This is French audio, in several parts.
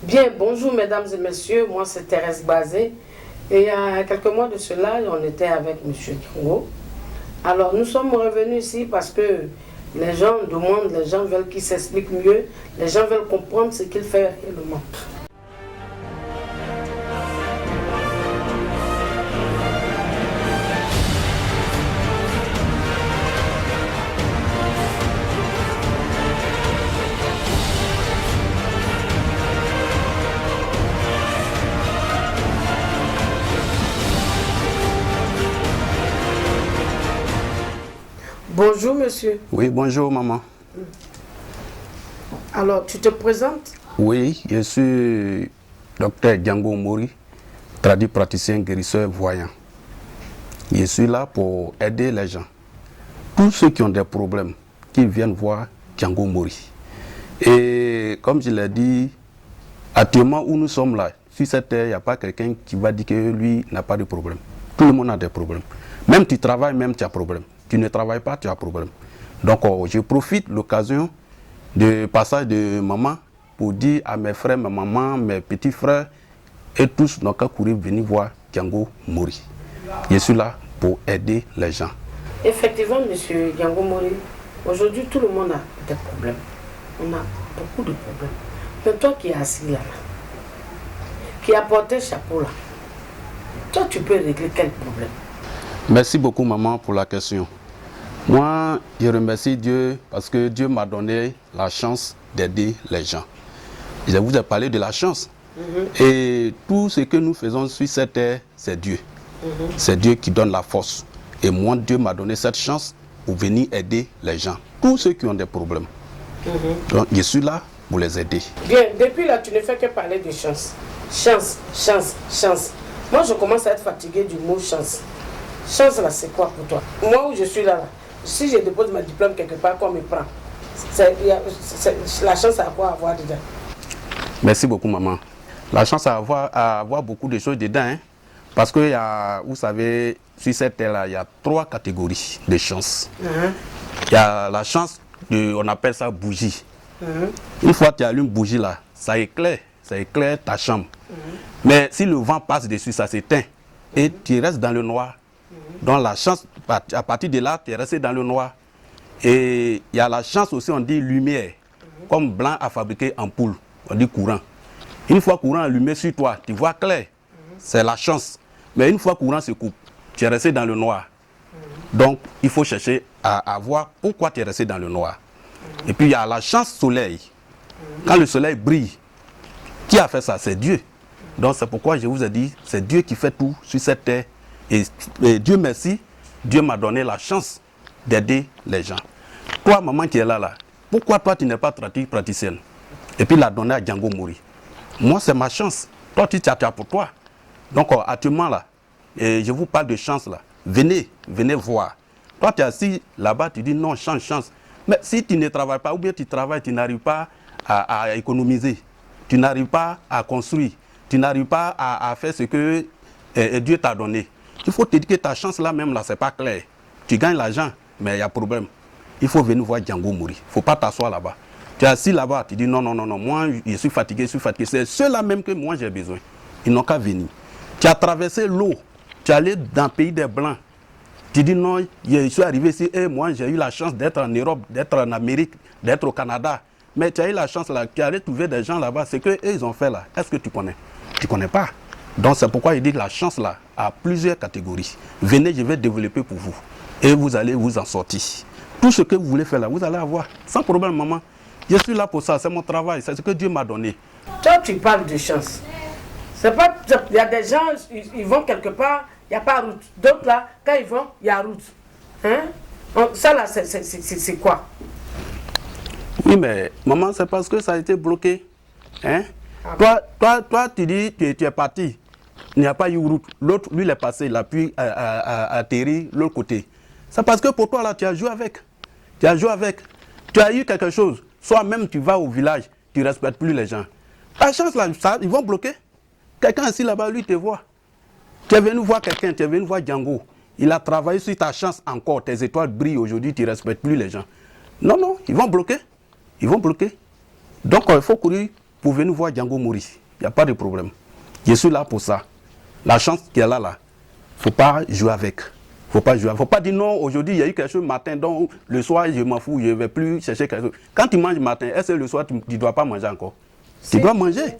Bien, bonjour mesdames et messieurs, moi c'est Thérèse Bazé. Et il y a quelques mois de cela, on était avec M. Django. Alors nous sommes revenus ici parce que les gens demandent, les gens veulent qu'il s'explique mieux, les gens veulent comprendre ce qu'il fait réellement. Bonjour monsieur. Oui, bonjour maman. Alors tu te présentes? Oui, je suis docteur Django Mori, traduit praticien guérisseur voyant. Je suis là pour aider les gens. Tous ceux qui ont des problèmes, qui viennent voir Django Mori. Et comme je l'ai dit, actuellement où nous sommes là, sur cette terre, il n'y a pas quelqu'un qui va dire que lui n'a pas de problème. Tout le monde a des problèmes. Même tu travailles, même tu as problème. Tu ne travailles pas, tu as problème. Donc je profite de l'occasion du passage de maman pour dire à mes frères, mes mamans, mes petits frères et tous n'ont qu'à courir venir voir Django Mori. Je suis là pour aider les gens. Effectivement, monsieur Django Mori, aujourd'hui tout le monde a des problèmes. On a beaucoup de problèmes. Mais toi qui es assis là, qui a porté le chapeau là, toi tu peux régler quel problème? Merci beaucoup maman pour la question. Moi, je remercie Dieu parce que Dieu m'a donné la chance d'aider les gens. Je vous ai parlé de la chance. Et tout ce que nous faisons sur cette terre, c'est Dieu. C'est Dieu qui donne la force. Et moi, Dieu m'a donné cette chance pour venir aider les gens. Tous ceux qui ont des problèmes. Donc, je suis là pour les aider. Bien, depuis là, tu ne fais que parler de chance. Chance, chance, chance. Moi, je commence à être fatigué du mot chance. Chance là, c'est quoi pour toi? Moi où je suis là, si je dépose ma diplôme quelque part, qu'on me prend, la chance à quoi avoir dedans? Merci beaucoup, maman. La chance à avoir beaucoup de choses dedans. Hein, parce que, vous savez, sur cette terre-là, il y a 3 catégories de chance. Il y a la chance, on appelle ça bougie. Une fois que tu allumes une bougie là, ça éclaire ta chambre. Mais si le vent passe dessus, ça s'éteint. Et tu restes dans le noir. Donc la chance, à partir de là, tu es resté dans le noir. Et il y a la chance aussi, on dit lumière. Comme blanc à fabriquer ampoule, on dit courant. Une fois courant allumé sur toi, tu vois clair. C'est la chance. Mais une fois courant se coupe, tu es resté dans le noir. Donc il faut chercher à voir pourquoi tu es resté dans le noir. Et puis il y a la chance soleil. Quand le soleil brille, qui a fait ça? C'est Dieu. Donc c'est pourquoi je vous ai dit, c'est Dieu qui fait tout sur cette terre. Et Dieu merci, Dieu m'a donné la chance d'aider les gens. Toi, maman qui est là, pourquoi toi tu n'es pas praticienne? Et puis l'a donné à Django Mori. Moi, c'est ma chance. Toi, tu as pour toi. Donc actuellement là, je vous parle de chance là. Venez voir. Toi, tu es assis là-bas, tu dis non, chance. Mais si tu ne travailles pas, ou bien tu travailles, tu n'arrives pas à économiser, tu n'arrives pas à construire, tu n'arrives pas à faire ce que Dieu t'a donné. Il faut te dire que ta chance là même, là, c'est pas clair. Tu gagnes l'argent, mais il y a problème. Il faut venir voir Django Mori. Il ne faut pas t'asseoir là-bas. Tu es assis là-bas, tu dis non, moi je suis fatigué. C'est ceux-là même que moi j'ai besoin. Ils n'ont qu'à venir. Tu as traversé l'eau, tu es allé dans le pays des Blancs. Tu dis non, je suis arrivé ici et moi j'ai eu la chance d'être en Europe, d'être en Amérique, d'être au Canada. Mais tu as eu la chance là, tu es allé trouver des gens là-bas. Ce qu'ils ont fait là, est-ce que tu connais? Tu ne connais pas. Donc c'est pourquoi il dit que la chance là a plusieurs catégories. Venez, je vais développer pour vous. Et vous allez vous en sortir. Tout ce que vous voulez faire là, vous allez avoir. Sans problème, maman. Je suis là pour ça, c'est mon travail, c'est ce que Dieu m'a donné. Toi, tu parles de chance. C'est pas, il y a des gens, ils vont quelque part, il n'y a pas route. D'autres là, quand ils vont, il y a route. Hein? Ça là, c'est quoi? Oui, mais maman, c'est parce que ça a été bloqué. Hein? Toi, tu dis que tu es parti. Il n'y a pas eu route. L'autre, lui, il est passé, il a pu atterrir de l'autre côté. C'est parce que pour toi, là, tu as joué avec. Tu as eu quelque chose. Soit même tu vas au village, tu ne respectes plus les gens. Ta chance, là, ils vont bloquer. Quelqu'un ici, là-bas, lui, te voit. Tu es venu voir quelqu'un, tu es venu voir Django. Il a travaillé sur ta chance encore. Tes étoiles brillent aujourd'hui, tu ne respectes plus les gens. Non, ils vont bloquer. Donc, il faut courir pour venir voir Django Mori. Il n'y a pas de problème. Je suis là pour ça. La chance qu'il y a là, il ne faut pas jouer avec. Faut pas jouer. Faut pas dire non, aujourd'hui il y a eu quelque chose le matin, donc le soir je m'en fous, je ne vais plus chercher quelque chose. Quand tu manges le matin, est-ce que le soir tu ne dois pas manger encore? Tu dois manger.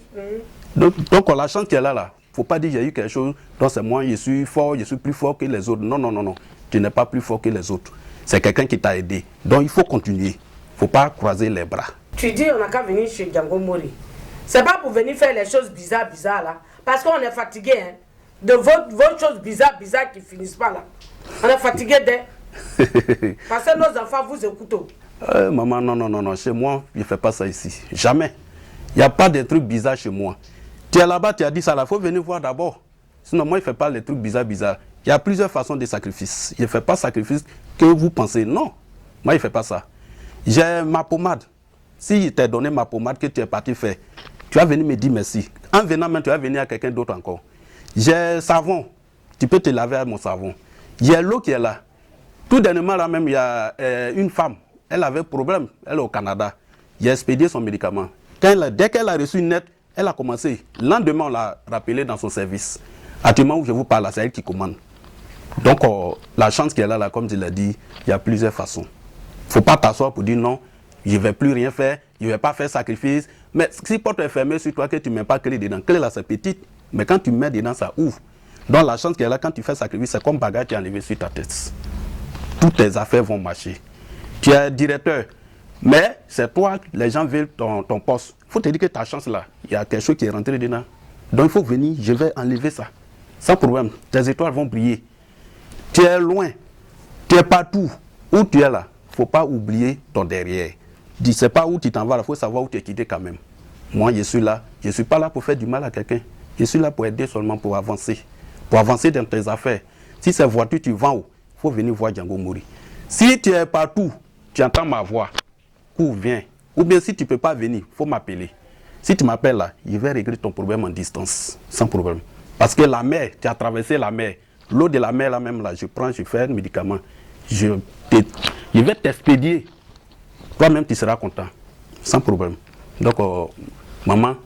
Donc la chance qu'il y a là, il ne faut pas dire qu'il y a eu quelque chose, donc c'est moi, je suis fort, je suis plus fort que les autres. Non, non, non, non. Tu n'es pas plus fort que les autres. C'est quelqu'un qui t'a aidé. Donc il faut continuer. Il ne faut pas croiser les bras. Tu dis on n'a qu'à venir chez Django Mori. C'est pas pour venir faire les choses bizarres là. Parce qu'on est fatigué hein, de vos choses bizarres qui finissent pas là. On est fatigué parce que nos enfants vous écoutent. Maman, non, non, non, non. Chez moi, je ne fais pas ça ici. Jamais. Il n'y a pas de trucs bizarres chez moi. Tu es là-bas, tu as dit ça là. Il faut venir voir d'abord. Sinon, moi, je ne fais pas les trucs bizarres. Il y a plusieurs façons de sacrifice. Je ne fais pas sacrifice que vous pensez. Non. Moi, je ne fais pas ça. J'ai ma pommade. Si je t'ai donné ma pommade que tu es parti faire, tu vas venir me dire merci. En venant même, tu vas venir à quelqu'un d'autre encore. J'ai savon. Tu peux te laver avec mon savon. Il y a l'eau qui est là. Tout dernièrement, là même, il y a une femme. Elle avait problème. Elle est au Canada. Il a expédié son médicament. Dès qu'elle a reçu une lettre, elle a commencé. Le lendemain, on l'a rappelé dans son service. Actuellement où je vous parle, c'est elle qui commande. Donc, la chance qu'elle a là, comme je l'ai dit, il y a plusieurs façons. Il ne faut pas t'asseoir pour dire non, je ne vais plus rien faire, je ne vais pas faire sacrifice. Mais si porte est fermée sur toi, que tu ne mets pas clé dedans, clé là c'est petite, mais quand tu mets dedans, ça ouvre. Donc la chance qu'elle a là, quand tu fais sacrifice, c'est comme bagarre qui est enlevé sur ta tête. Toutes tes affaires vont marcher. Tu es directeur, mais c'est toi, les gens veulent ton poste. Il faut te dire que ta chance là, il y a quelque chose qui est rentré dedans. Donc il faut venir, je vais enlever ça. Sans problème, tes étoiles vont briller. Tu es loin, tu es partout. Où tu es là, il ne faut pas oublier ton derrière. Je ne sais pas où tu t'en vas, il faut savoir où tu es quitté quand même. Moi, je suis là. Je ne suis pas là pour faire du mal à quelqu'un. Je suis là pour aider seulement, pour avancer. Pour avancer dans tes affaires. Si c'est voiture, tu vends où? Il faut venir voir Django Mori. Si tu es partout, tu entends ma voix, cours, viens. Ou bien si tu ne peux pas venir, il faut m'appeler. Si tu m'appelles là, je vais régler ton problème en distance, sans problème. Parce que la mer, tu as traversé la mer. L'eau de la mer là même, là, je prends, je fais un médicament. Je vais t'expédier. Toi-même, tu seras content. Sans problème. Donc, maman,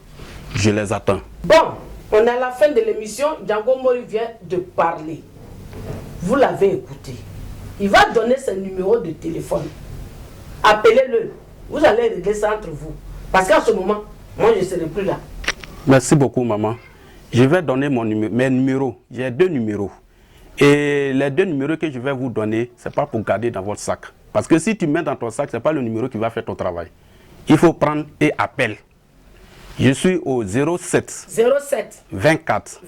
je les attends. Bon, on est à la fin de l'émission. Django Mori vient de parler. Vous l'avez écouté. Il va donner son numéro de téléphone. Appelez-le. Vous allez régler ça entre vous. Parce qu'en ce moment, moi, je ne serai plus là. Merci beaucoup, maman. Je vais donner mes numéros. J'ai 2 numéros. Et les 2 numéros que je vais vous donner, ce n'est pas pour garder dans votre sac. Parce que si tu mets dans ton sac, ce n'est pas le numéro qui va faire ton travail. Il faut prendre et appeler. Je suis au 07 24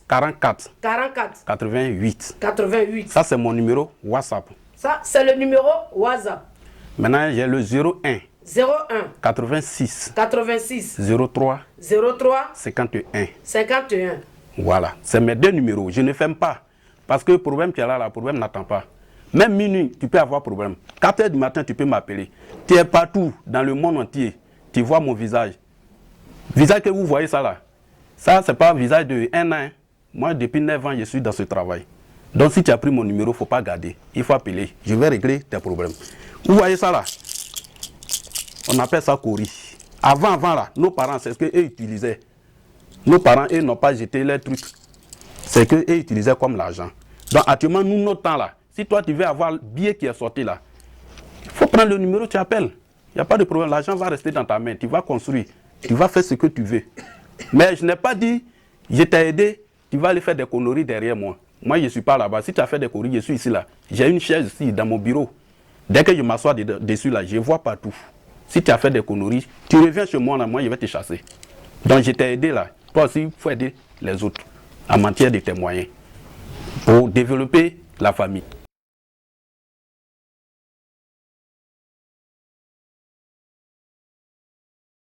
44 88. Ça, c'est mon numéro WhatsApp. Ça, c'est le numéro WhatsApp. Maintenant, j'ai le 01 86 03 51. Voilà, c'est mes 2 numéros. Je ne ferme pas. Parce que le problème qui est là, le problème n'attend pas. Même minuit, tu peux avoir problème. 4 heures du matin, tu peux m'appeler. Tu es partout dans le monde entier. Tu vois mon visage. Visage que vous voyez ça là. Ça, ce n'est pas un visage de 1 an. Moi, depuis 9 ans, je suis dans ce travail. Donc, si tu as pris mon numéro, il ne faut pas garder. Il faut appeler. Je vais régler tes problèmes. Vous voyez ça là? On appelle ça Cori. Avant là, nos parents, c'est ce qu'eux utilisaient. Nos parents, eux, n'ont pas jeté les trucs. C'est qu'eux utilisaient comme l'argent. Donc, actuellement, nous, notre temps là, si toi, tu veux avoir le billet qui est sorti là, il faut prendre le numéro, tu appelles. Il n'y a pas de problème. L'argent va rester dans ta main. Tu vas construire. Tu vas faire ce que tu veux. Mais je n'ai pas dit, je t'ai aidé, tu vas aller faire des conneries derrière moi. Moi, je ne suis pas là-bas. Si tu as fait des conneries, je suis ici là. J'ai une chaise ici, dans mon bureau. Dès que je m'assois dessus là, je vois partout. Si tu as fait des conneries, tu reviens chez moi là, moi, je vais te chasser. Donc, je t'ai aidé là. Toi aussi, il faut aider les autres en matière de tes moyens pour développer la famille.